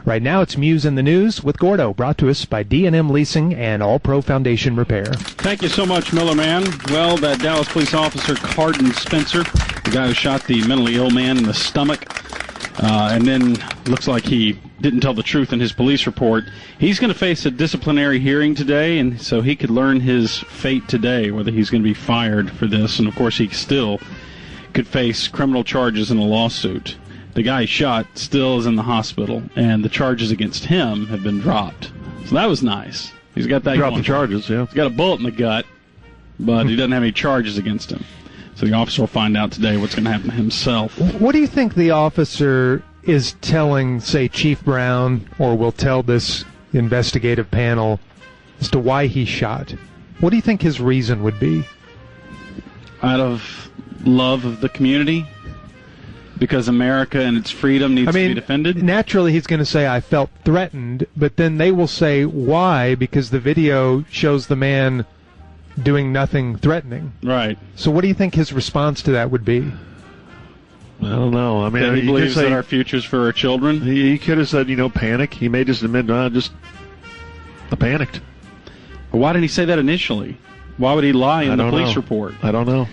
Right now, it's Muse in the News with Gordo, brought to us by D&M Leasing and All Pro Foundation Repair. Thank you so much, Miller Man. Well, that Dallas police officer, Cardin Spencer, the guy who shot the mentally ill man in the stomach, and then looks like he didn't tell the truth in his police report. He's going to face a disciplinary hearing today, and so he could learn his fate today, whether he's going to be fired for this. And, of course, he still could face criminal charges in a lawsuit. The guy he shot still is in the hospital, and the charges against him have been dropped. So that was nice. He's got that dropped the charges, yeah. He's got a bullet in the gut, but he doesn't have any charges against him. So the officer will find out today what's going to happen to himself. What do you think the officer is telling, say, Chief Brown, or will tell this investigative panel as to why he shot? What do you think his reason would be? Out of love of the community? Because America and its freedom needs to be defended? Naturally, he's going to say, I felt threatened, but then they will say, why? Because the video shows the man doing nothing threatening. Right. So what do you think his response to that would be? I don't know. I mean, that he believes that our future's for our children? He could have said, panic. He may just admit, I panicked. Well, why didn't he say that initially? Why would he lie in the police report? I don't know.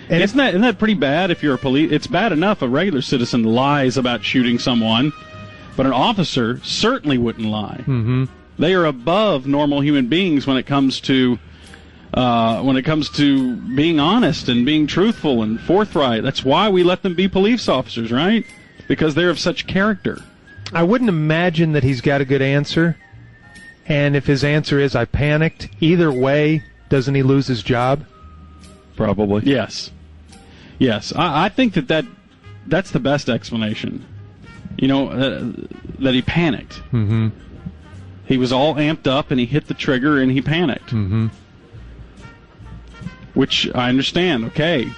And isn't that pretty bad if you're a police? It's bad enough a regular citizen lies about shooting someone, but an officer certainly wouldn't lie. Mm-hmm. They are above normal human beings when it comes to being honest and being truthful and forthright. That's why we let them be police officers, right? Because they're of such character. I wouldn't imagine that he's got a good answer. And if his answer is, I panicked, either way, doesn't he lose his job? Probably. Yes. I think that's the best explanation. That he panicked. Mm-hmm. He was all amped up and he hit the trigger and he panicked. Mm-hmm. Which I understand, okay.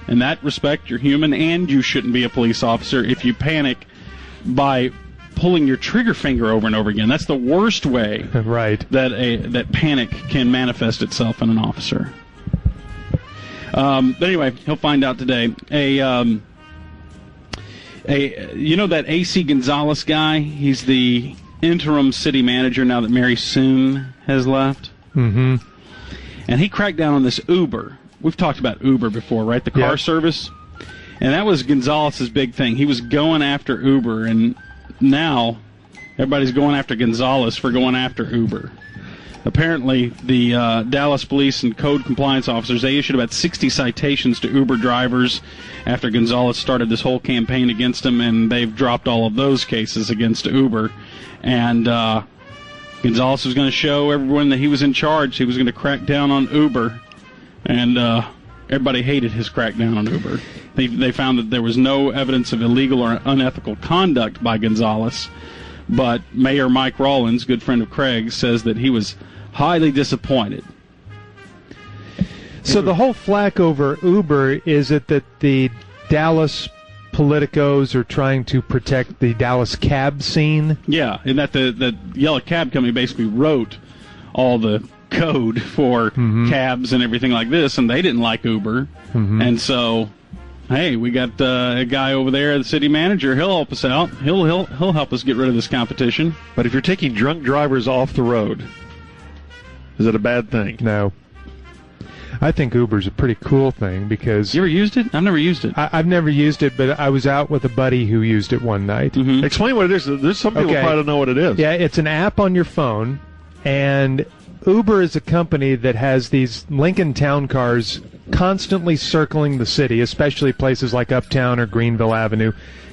In that respect, you're human and you shouldn't be a police officer if you panic by pulling your trigger finger over and over again. That's the worst way right. that panic can manifest itself in an officer. But anyway, he'll find out today. That A.C. Gonzalez guy, he's the interim city manager now that Mary Soon has left. Mm-hmm. And he cracked down on this Uber. We've talked about Uber before, right? The car service. And that was Gonzalez's big thing. He was going after Uber, and now everybody's going after Gonzalez for going after Uber. Apparently, the Dallas police and code compliance officers, they issued about 60 citations to Uber drivers after Gonzalez started this whole campaign against him, and they've dropped all of those cases against Uber. And Gonzalez was going to show everyone that he was in charge. He was going to crack down on Uber, and everybody hated his crackdown on Uber. They found that there was no evidence of illegal or unethical conduct by Gonzalez, but Mayor Mike Rollins, good friend of Craig's, says that he was highly disappointed. So the whole flack over Uber, is it that the Dallas politicos are trying to protect the Dallas cab scene? Yeah, and that the yellow cab company basically wrote all the code for cabs and everything like this, and they didn't like Uber. Mm-hmm. And so, hey, we got a guy over there, the city manager. He'll help us out. He'll help us get rid of this competition. But if you're taking drunk drivers off the road, is it a bad thing? No. I think Uber's a pretty cool thing because... You ever used it? I've never used it. I've never used it, but I was out with a buddy who used it one night. Mm-hmm. Explain what it is. There's some people probably don't know what it is. Yeah, it's an app on your phone, and Uber is a company that has these Lincoln Town cars constantly circling the city, especially places like Uptown or Greenville Avenue,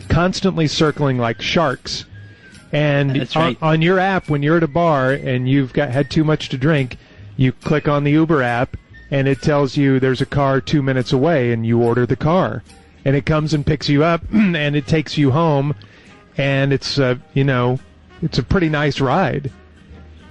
constantly circling like sharks. And on your app, when you're at a bar and you've had too much to drink, you click on the Uber app, and it tells you there's a car 2 minutes away, and you order the car. And it comes and picks you up, and it takes you home, and it's a pretty nice ride.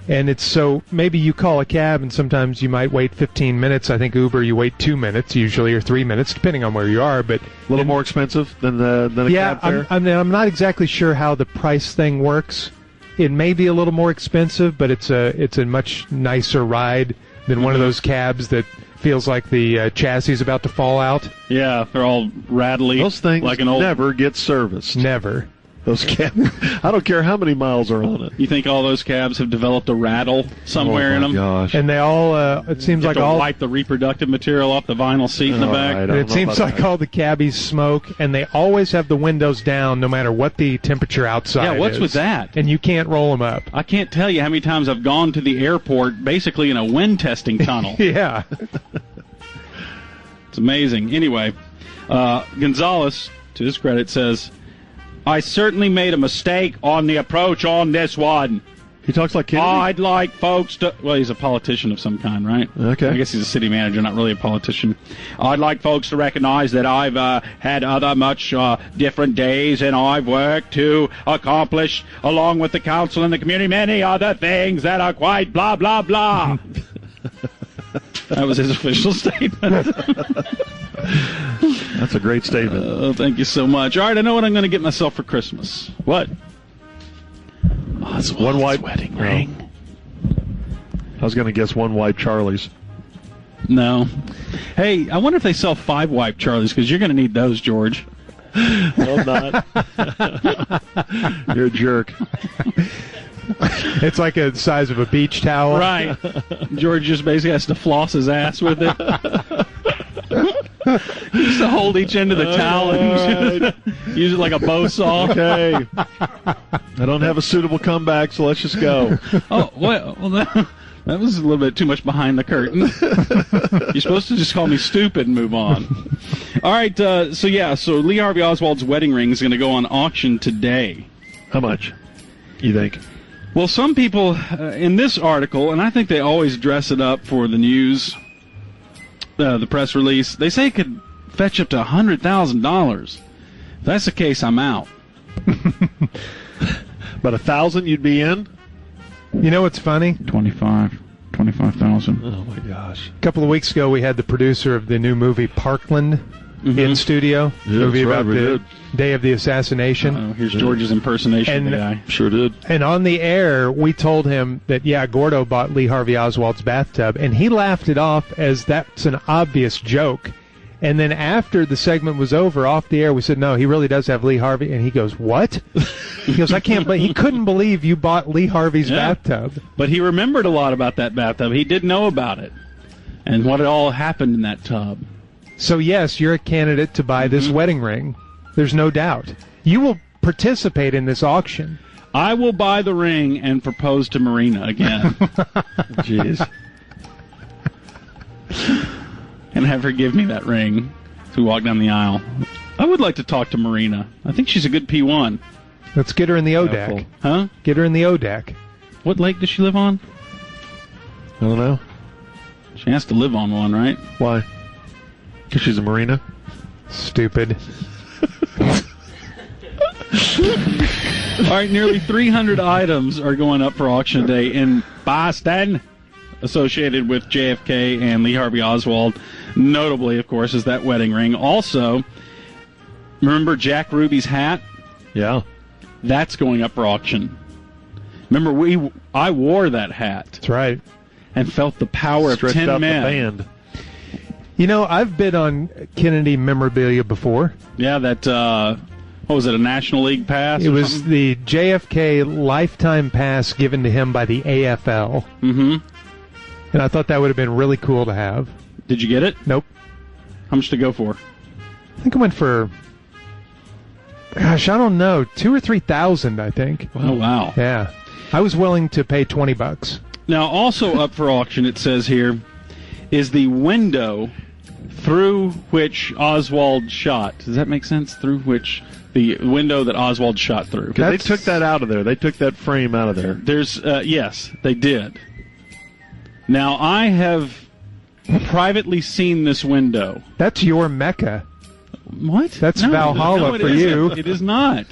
And it's so maybe you call a cab, and sometimes you might wait 15 minutes. I think Uber, you wait 2 minutes usually, or 3 minutes, depending on where you are. But a little more expensive than a cab fare? I'm not exactly sure how the price thing works. It may be a little more expensive, but it's a much nicer ride than one of those cabs that feels like the chassis is about to fall out. Yeah, they're all rattly. Those things like an old... never get serviced. Never. Those cabs. I don't care how many miles are on it. You think all those cabs have developed a rattle somewhere in them? Gosh. And they all, it seems like all... wipe the reproductive material off the vinyl seat in the back. Right, it seems like all the cabbies smoke, and they always have the windows down no matter what the temperature outside is. Yeah, what's with that? And you can't roll them up. I can't tell you how many times I've gone to the airport basically in a wind testing tunnel. Yeah. It's amazing. Anyway, Gonzalez, to his credit, says, I certainly made a mistake on the approach on this one. He talks like Kennedy? I'd like folks to... Well, he's a politician of some kind, right? Okay. I guess he's a city manager, not really a politician. I'd like folks to recognize that I've had other much different days, and I've worked to accomplish, along with the council and the community, many other things that are quite blah, blah, blah. That was his official statement. That's a great statement. Oh, thank you so much. All right, I know what I'm going to get myself for Christmas. What? Oswald's One white wedding ring. I was going to guess one white Charlie's. No. Hey, I wonder if they sell 5 wipe Charlies, because you're going to need those, George. Well, not. You're a jerk. It's like the size of a beach towel. Right. George just basically has to floss his ass with it. He used to hold each end of the towel and use it like a bow saw. Okay. I don't have a suitable comeback, so let's just go. Oh, well that was a little bit too much behind the curtain. You're supposed to just call me stupid and move on. All right, so Lee Harvey Oswald's wedding ring is going to go on auction today. How much, you think? Well, some people in this article, and I think they always dress it up for the news, the press release, they say it could fetch up to $100,000. If that's the case, I'm out. About 1,000 you'd be in? You know what's funny? 25,000. Oh, my gosh. A couple of weeks ago, we had the producer of the new movie Parkland in studio. Yeah, movie that's right, about we the did. day of the assassination. Here's George's impersonation of the guy. Sure did. And on the air, we told him that, Gordo bought Lee Harvey Oswald's bathtub, and he laughed it off as that's an obvious joke. And then after the segment was over, off the air, we said, no, he really does have Lee Harvey. And he goes, what? He goes, I can't believe, he couldn't believe you bought Lee Harvey's bathtub. But he remembered a lot about that bathtub. He did know about it and what all happened in that tub. So, yes, you're a candidate to buy this wedding ring. There's no doubt. You will participate in this auction. I will buy the ring and propose to Marina again. Jeez. And have her give me that ring as we walk down the aisle. I would like to talk to Marina. I think she's a good P1. Let's get her in the O-deck. Huh? Get her in the O-deck. What lake does she live on? I don't know. She has to live on one, right? Why? Because she's a marina? Stupid. All right, nearly 300 items are going up for auction today in Boston, associated with JFK and Lee Harvey Oswald. Notably, of course, is that wedding ring. Also, remember Jack Ruby's hat? Yeah. That's going up for auction. Remember, I wore that hat. That's right. And felt the power Stretched of 10 out men. the band. You know, I've bid on Kennedy memorabilia before. Yeah, that, what was it, a National League pass? It was the JFK lifetime pass given to him by the AFL. Mm-hmm. And I thought that would have been really cool to have. Did you get it? Nope. How much did it go for? I think it went for, gosh, I don't know, 2,000 or 3,000, I think. Oh, wow. Yeah. I was willing to pay $20. Now, also up for auction, it says here, is the window through which Oswald shot. Does that make sense? Through which the window that Oswald shot through. They took that out of there. They took that frame out of there. There's, yes, they did. Now, I have privately seen this window. That's your Mecca. What? That's Valhalla it for isn't. you. It is not.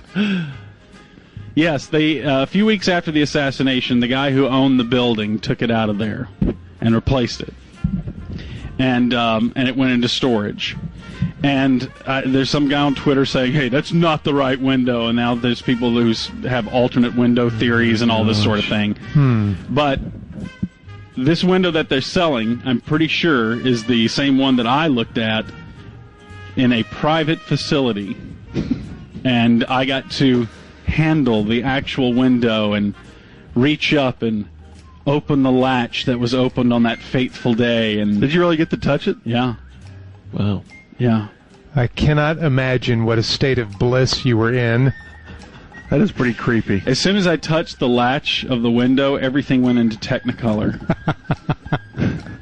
Yes, they a few weeks after the assassination, the guy who owned the building took it out of there and replaced it. And it went into storage. And there's some guy on Twitter saying, hey, that's not the right window. And now there's people who have alternate window theories and all this sort of thing. But this window that they're selling, I'm pretty sure, is the same one that I looked at in a private facility. And I got to handle the actual window and reach up and open the latch that was opened on that fateful day. And did you really get to touch it? Yeah. Wow. Yeah. I cannot imagine what a state of bliss you were in. That is pretty creepy. As soon as I touched the latch of the window, everything went into Technicolor.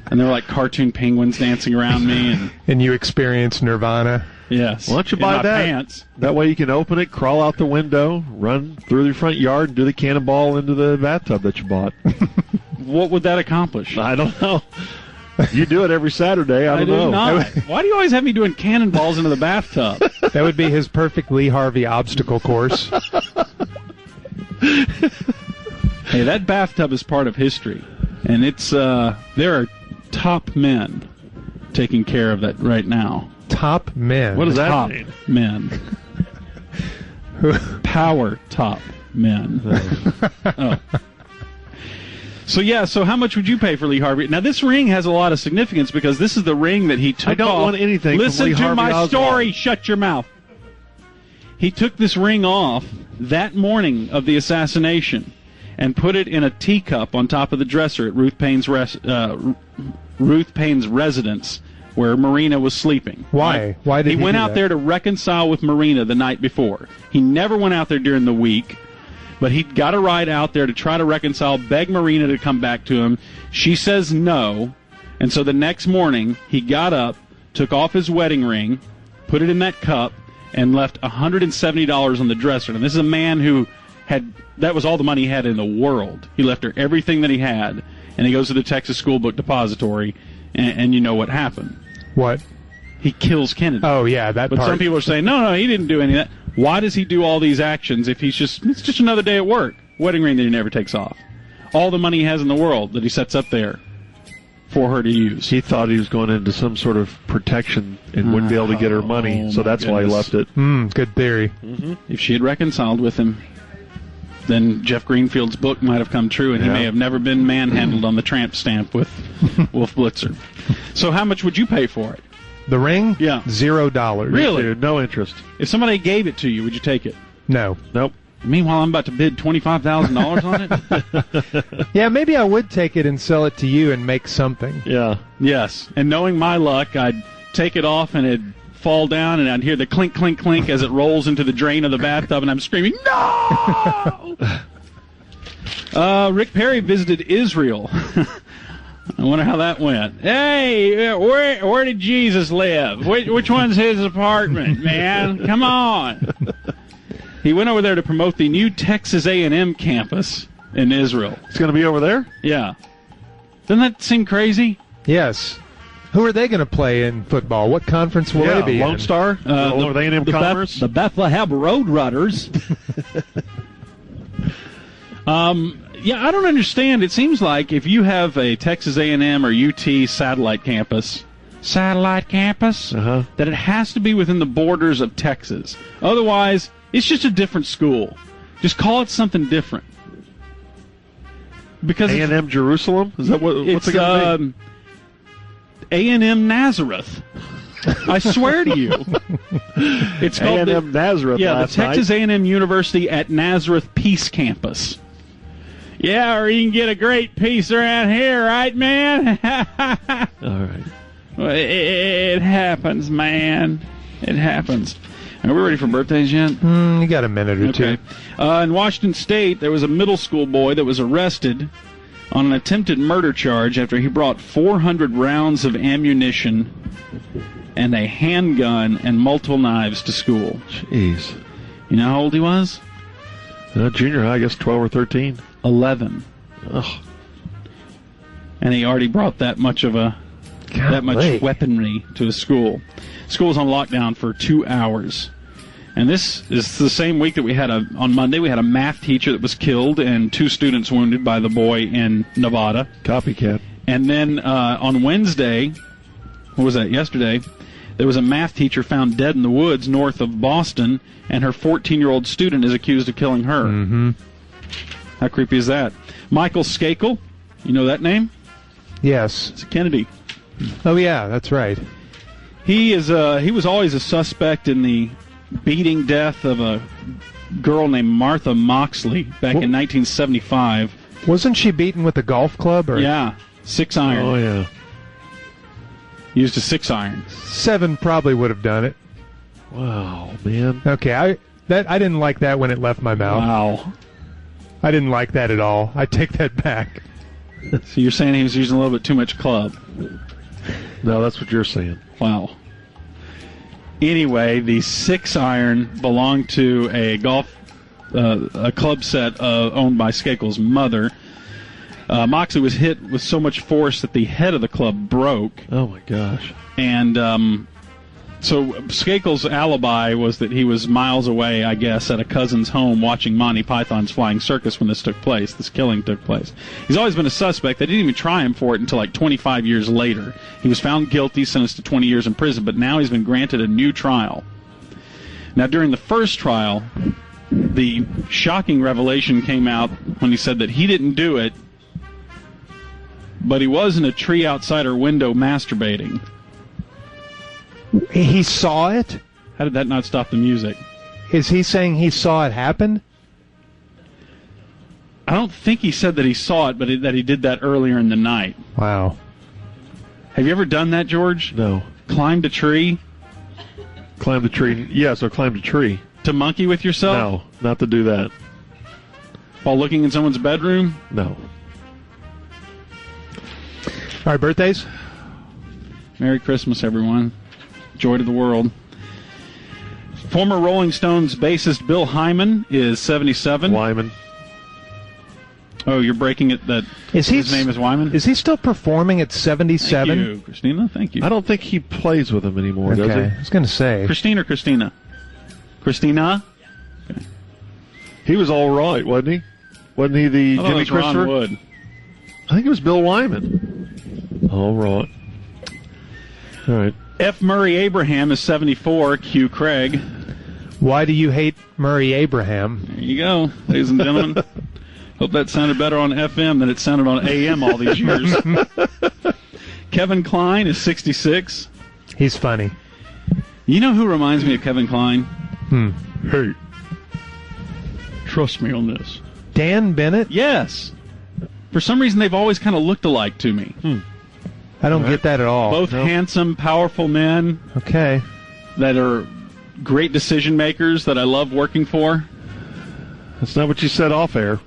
And there were like cartoon penguins dancing around me. And you experienced Nirvana. Yes. Why don't you buy that? Pants. That way you can open it, crawl out the window, run through the front yard, and do the cannonball into the bathtub that you bought. What would that accomplish? I don't know. You do it every Saturday. I don't know. Not. Why do you always have me doing cannonballs into the bathtub? That would be his perfect Lee Harvey obstacle course. Hey, that bathtub is part of history. And it's there are top men taking care of that right now. Top men. What does that Top mean? men. Power top men. Oh. So how much would you pay for Lee Harvey? Now this ring has a lot of significance because this is the ring that he took off. I don't want anything Listen from Lee to Harvey my Oswald. story. Shut your mouth. He took this ring off that morning of the assassination and put it in a teacup on top of the dresser at Ruth Payne's residence where Marina was sleeping. Why? Right? Why did he went do out that? there to reconcile with Marina the night before. He never went out there during the week. But he got a ride out there to try to reconcile, beg Marina to come back to him. She says no. And so the next morning, he got up, took off his wedding ring, put it in that cup, and left $170 on the dresser. And this is a man who that was all the money he had in the world. He left her everything that he had. And he goes to the Texas School Book Depository, and you know what happened. What? He kills Kennedy. Oh, yeah, that But part. some people are saying, no, he didn't do any of that. Why does he do all these actions if it's just another day at work? Wedding ring that he never takes off. All the money he has in the world that he sets up there for her to use. He thought he was going into some sort of protection and wouldn't be able to get her money, so that's why he left it. Good theory. Mm-hmm. If she had reconciled with him, then Jeff Greenfield's book might have come true, and he may have never been manhandled on the tramp stamp with Wolf Blitzer. So how much would you pay for it? The ring? Yeah. $0. Really? Dude, no interest. If somebody gave it to you, would you take it? No. Nope. Meanwhile, I'm about to bid $25,000 on it. Yeah, maybe I would take it and sell it to you and make something. Yeah. Yes. And knowing my luck, I'd take it off and it'd fall down, and I'd hear the clink, clink, clink as it rolls into the drain of the bathtub, and I'm screaming, no! Rick Perry visited Israel. I wonder how that went. Hey, where did Jesus live? Which one's his apartment, man? Come on. He went over there to promote the new Texas A&M campus in Israel. It's going to be over there? Yeah. Doesn't that seem crazy? Yes. Who are they going to play in football? What conference will they be Lone in? Star? The A&M Conference? The Bethlehem Roadrunners. Yeah, I don't understand. It seems like if you have a Texas A&M or UT satellite campus, that it has to be within the borders of Texas. Otherwise, it's just a different school. Just call it something different. Because A&M Jerusalem? Is that what's it going to be? A&M Nazareth. I swear to you. It's called A&M Nazareth. Yeah, last the Texas night. A&M University at Nazareth Peace Campus. Yeah, or you can get a great piece around here, right, man? All right. Well, it happens, man. It happens. Are we ready for birthdays yet? You got a minute or Okay. two. In Washington State, there was a middle school boy that was arrested on an attempted murder charge after he brought 400 rounds of ammunition and a handgun and multiple knives to school. Jeez. You know how old he was? Junior high, I guess 12 or 13. 11. Ugh. And he already brought that much weaponry to his school. School was on lockdown for 2 hours. And this is the same week that we had on Monday, we had a math teacher that was killed and 2 students wounded by the boy in Nevada. Copycat. And then on Wednesday, what was that, yesterday, there was a math teacher found dead in the woods north of Boston, and her 14-year-old student is accused of killing her. Mm-hmm. How creepy is that? Michael Skakel, you know that name? Yes. It's Kennedy. Oh, yeah, that's right. He was always a suspect in the beating death of a girl named Martha Moxley back in 1975. Wasn't she beaten with a golf club? Or Yeah, 6-iron. Oh, yeah. Used a 6-iron. 7 probably would have done it. Wow, man. Okay, I didn't like that when it left my mouth. Wow. I didn't like that at all. I take that back. So you're saying he was using a little bit too much club? No, that's what you're saying. Wow. Anyway, the 6-iron belonged to a club set owned by Skakel's mother. Moxley was hit with so much force that the head of the club broke. Oh, my gosh. And so Skakel's alibi was that he was miles away, I guess, at a cousin's home watching Monty Python's Flying Circus when this killing took place. He's always been a suspect. They didn't even try him for it until like 25 years later. He was found guilty, sentenced to 20 years in prison, but now he's been granted a new trial. Now, during the first trial, the shocking revelation came out when he said that he didn't do it, but he was in a tree outside her window masturbating. He saw it? How did that not stop the music? Is he saying he saw it happen? I don't think he said that he saw it, but that he did that earlier in the night. Wow. Have you ever done that, George? No. Climbed a tree? Climbed a tree. Yes, I climbed a tree. To monkey with yourself? No, not to do that. While looking in someone's bedroom? No. All right, birthdays? Merry Christmas, everyone. Joy to the world. Former Rolling Stones bassist Bill Hyman is 77. Wyman. Oh, you're breaking it that his name is Wyman? Is he still performing at 77? Thank you, Christina. Thank you. I don't think he plays with him anymore, does Okay, he? I was going to say. Christine or Christina? Christina? He was all right, wasn't he? Wasn't he the I thought it Jimmy was Ron Christopher? Wood. I think it was Bill Wyman. All right. All right. F. Murray Abraham is 74. Q. Craig. Why do you hate Murray Abraham? There you go, ladies and gentlemen. Hope that sounded better on FM than it sounded on AM all these years. Kevin Kline is 66. He's funny. You know who reminds me of Kevin Kline? Hey. Trust me on this. Dan Bennett? Yes. For some reason, they've always kind of looked alike to me. I don't get that at all. Both handsome, powerful men Okay. that are great decision makers that I love working for. That's not what you said off air.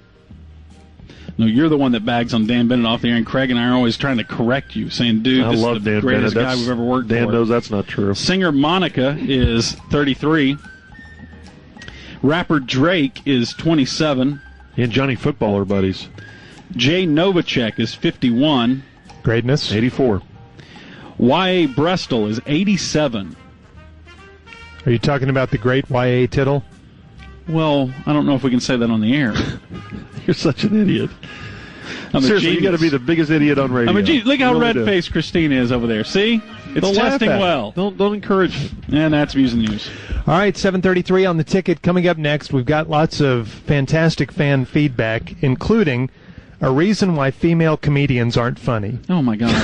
No, you're the one that bags on Dan Bennett off the air, and Craig and I are always trying to correct you, saying, dude, I this love is the Dan greatest Bennett. guy we've ever worked Dan for. knows that's not true. Singer Monica is 33. Rapper Drake is 27. He and Johnny Football are buddies. Jay Novacek is 51. Greatness. 84. Y.A. Brestol is 87. Are you talking about the great Y.A. Tittle? Well, I don't know if we can say that on the air. You're such an idiot. I'm Seriously, you got to be the biggest idiot on radio. I'm a genius. Look how You really do. red-faced Christine is over there. See? It's Don't laugh testing at it. well. Don't encourage it. And that's Muse and News. All right, 7:33 on the ticket. Coming up next, we've got lots of fantastic fan feedback, including a reason why female comedians aren't funny. Oh, my God.